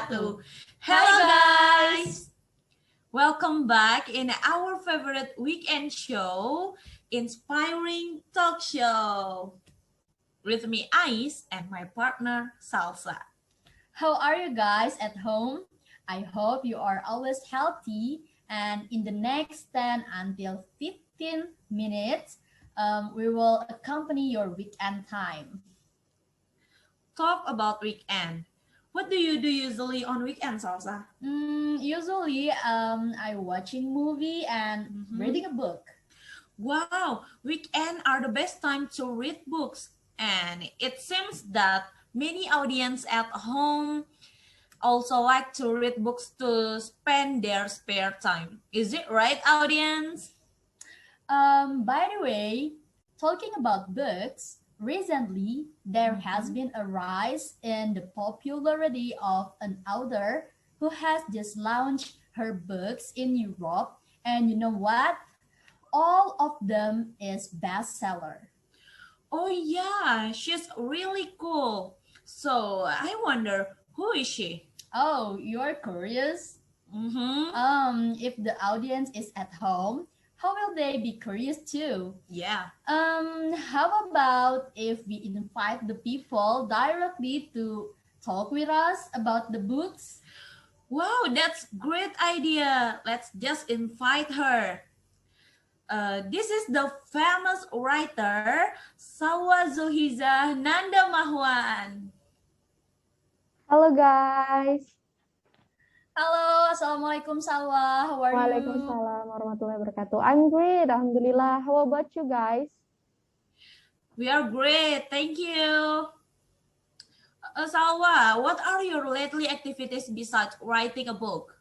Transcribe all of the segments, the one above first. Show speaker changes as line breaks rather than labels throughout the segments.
wabarakatuh. Hello guys! Welcome back in our favorite weekend show, Inspiring Talk Show. With me, Ais, and my partner, Salsa.
How are you guys at home? I hope you are always healthy, and in the next 10 until 15 minutes, we will accompany your weekend time.
Talk about weekend. What do you do usually on weekends, Salsa?
Usually, I watching movie and reading a book.
Wow, weekend are the best time to read books. And it seems that many audience at home also like to read books to spend their spare time. Is it right, audience?
By the way, talking about books, recently there has been a rise in the popularity of an author who has just launched her books in Europe, and you know what? All of them is bestseller.
Oh yeah, she's really cool. So I wonder, who is she?
Oh, you're curious? If the audience is at home, how will they be curious too?
Yeah.
How about if we invite the people directly to talk with us about the books?
Wow, that's great idea. Let's just invite her. This is the famous writer Salwa Nanda Mahwan.
Halo guys.
Halo, Assalamualaikum Salwa. How are you?
Waalaikumsalam warahmatullahi wabarakatuh. I'm great, alhamdulillah. How about you guys?
We are great, thank you. Salwa, what are your lately activities besides writing a book?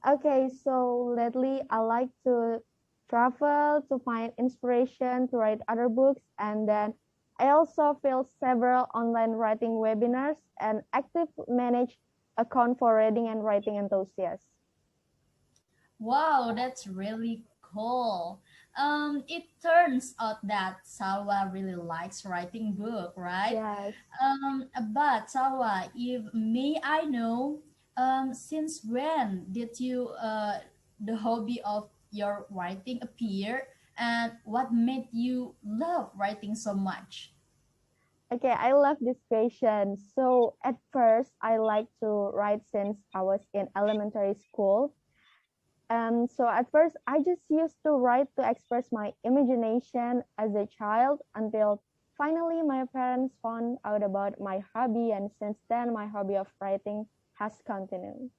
Okay, so lately I like to travel to find inspiration to write other books, and then I also feel several online writing webinars and active manage account for reading and writing enthusiasts.
Wow, that's really cool. It turns out that Salwa really likes writing book, right?
Yes.
But Salwa, if may I know, since when did you the hobby of your writing appear, and what made you love writing so much?
Okay, I love this question. So at first, I like to write since I was in elementary school. So at first, I just used to write to express my imagination as a child until finally my parents found out about my hobby, and since then, my hobby of writing has continued.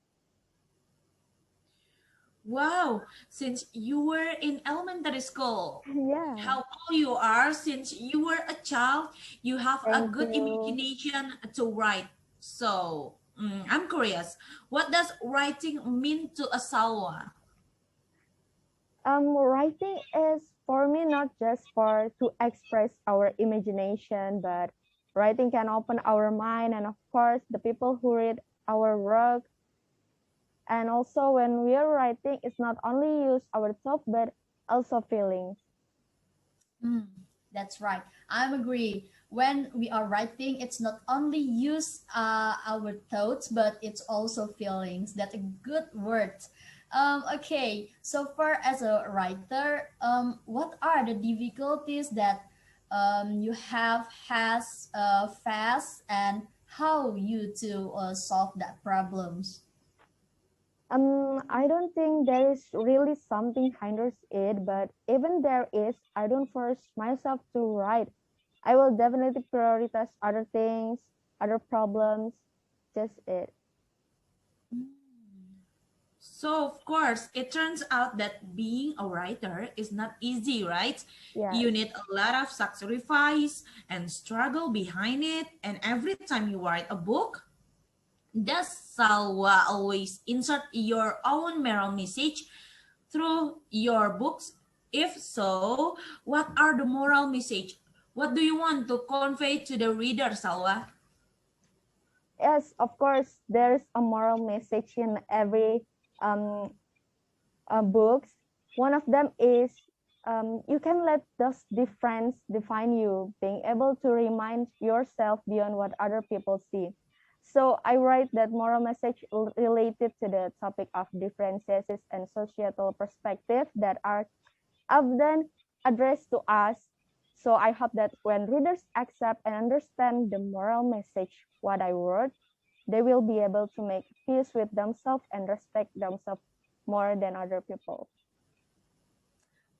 Wow, since you were in elementary school.
Yeah.
How old you are since you were a child, you have a
Thank
good
you.
imagination to write. So, I'm curious, what does writing mean to a Salwa?
Writing is for me not just for to express our imagination, but writing can open our mind, and of course, the people who read our work. And also when we are writing, it's not only use our thought, but also feelings.
That's right. I agree. When we are writing, it's not only use our thoughts, but it's also feelings. That's a good word. Okay, so far as a writer, what are the difficulties that you have has faced, and how you to solve that problems?
I don't think there is really something hinders it, but even there is, I don't force myself to write. I will definitely prioritize other things, other problems, just it.
So, of course, it turns out that being a writer is not easy, right?
Yes.
You need a lot of sacrifice and struggle behind it. And every time you write a book, does Salwa always insert your own moral message through your books? If so, what are the moral message? What do you want to convey to the reader, Salwa?
Yes, of course, there's a moral message in every books. One of them is you can let those difference define you, being able to remind yourself beyond what other people see. So I write that moral message related to the topic of differences and societal perspective that are often addressed to us. So I hope that when readers accept and understand the moral message what I wrote, they will be able to make peace with themselves and respect themselves more than other people.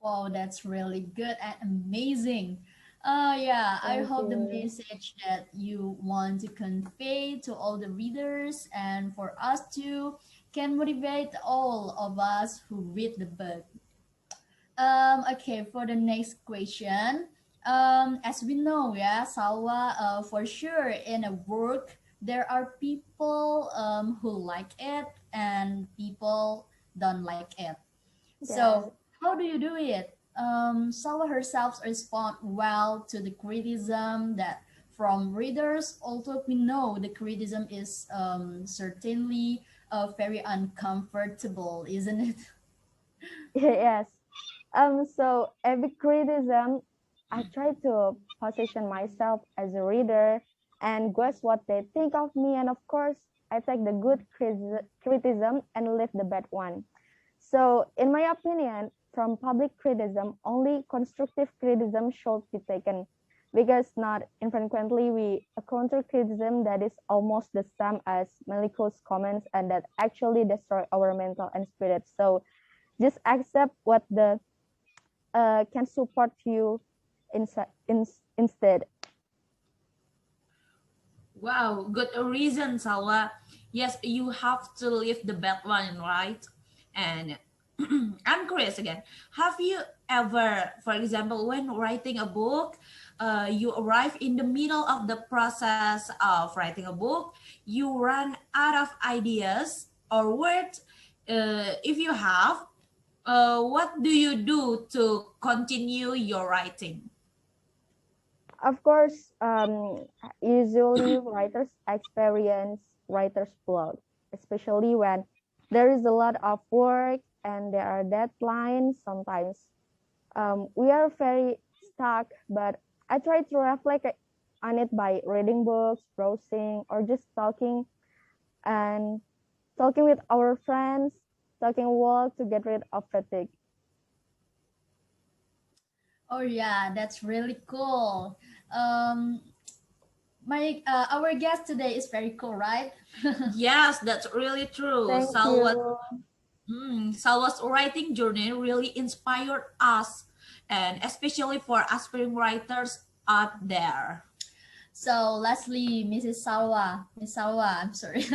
Wow, that's really good and amazing. Yeah, I
Thank
hope the
you.
message that you want to convey to all the readers and for us too can motivate all of us who read the book. Okay, for the next question. As we know, yeah, Salwa, for sure in a work there are people who like it and people don't like it.
Yes.
So how do you do it? Salwa herself respond well to the criticism that from readers, although we know the criticism is certainly very uncomfortable, isn't it?
Yes. So every criticism, I try to position myself as a reader and guess what they think of me. And of course, I take the good criticism and leave the bad one. So in my opinion, from public criticism, only constructive criticism should be taken because not infrequently we encounter criticism that is almost the same as malicious comments and that actually destroy our mental and spirit. So just accept what the can support you instead.
Wow, good reason, Salwa. Yes, you have to leave the bad one, right? And I'm curious again. Have you ever, for example, when writing a book, you arrive in the middle of the process of writing a book, you run out of ideas or words? If you have, what do you do to continue your writing?
Of course, usually writers experience writer's block, especially when there is a lot of work and there are deadlines. Sometimes we are very stuck, but I try to reflect on it by reading books, browsing, or just and talking with our friends, talking work to get rid of fatigue.
Oh yeah, that's really cool. Um, my our guest today is very cool, right?
Yes, that's really true.
Thank you.
Salwa's writing journey really inspired us, and especially for aspiring writers out there.
So lastly, Mrs. Salwa, Miss Salwa, I'm sorry.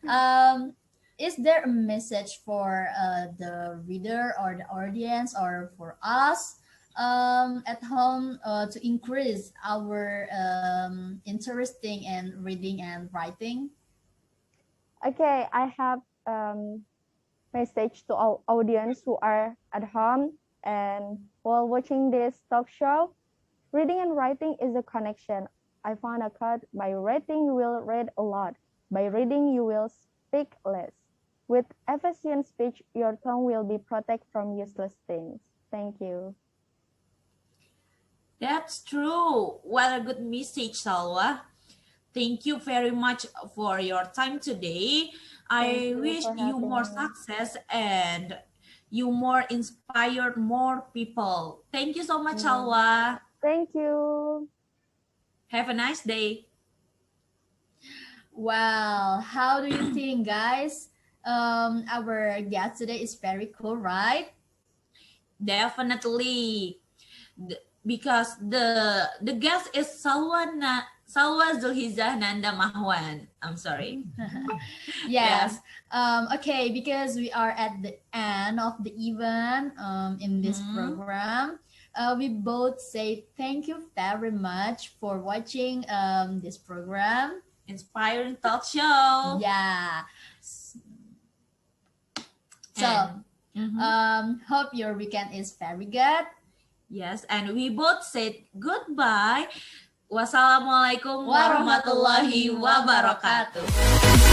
um, is there a message for the reader or the audience or for us at home to increase our interesting in reading and writing?
Okay, I have message to all audience who are at home and while watching this talk show. Reading and writing is a connection. I found a quote: by writing you will read a lot. By reading you will speak less. With efficient speech, your tongue will be protected from useless things. Thank you.
That's true. What a good message, Salwa. Thank you very much for your time today.
Thank
I
you
wish
for
you more
having me.
success and you more inspired more people. Thank you so much,
Mm.
Salwa.
Thank you.
Have a nice day.
Well, how do you think, guys? Our guest today is very cool, right?
Definitely. Because the guest is Salwa Dzulhijah Nanda Mahwan. I'm sorry. Yeah.
Yes. Okay, because we are at the end of the event in this
Mhm.
program, we both say thank you very much for watching this program.
Inspiring talk show.
Yeah. So,
And mhm.
hope your weekend is very good.
Yes, and we both said goodbye. Wassalamualaikum
Warahmatullahi
warahmatullahi
wabarakatuh.
wabarakatuh.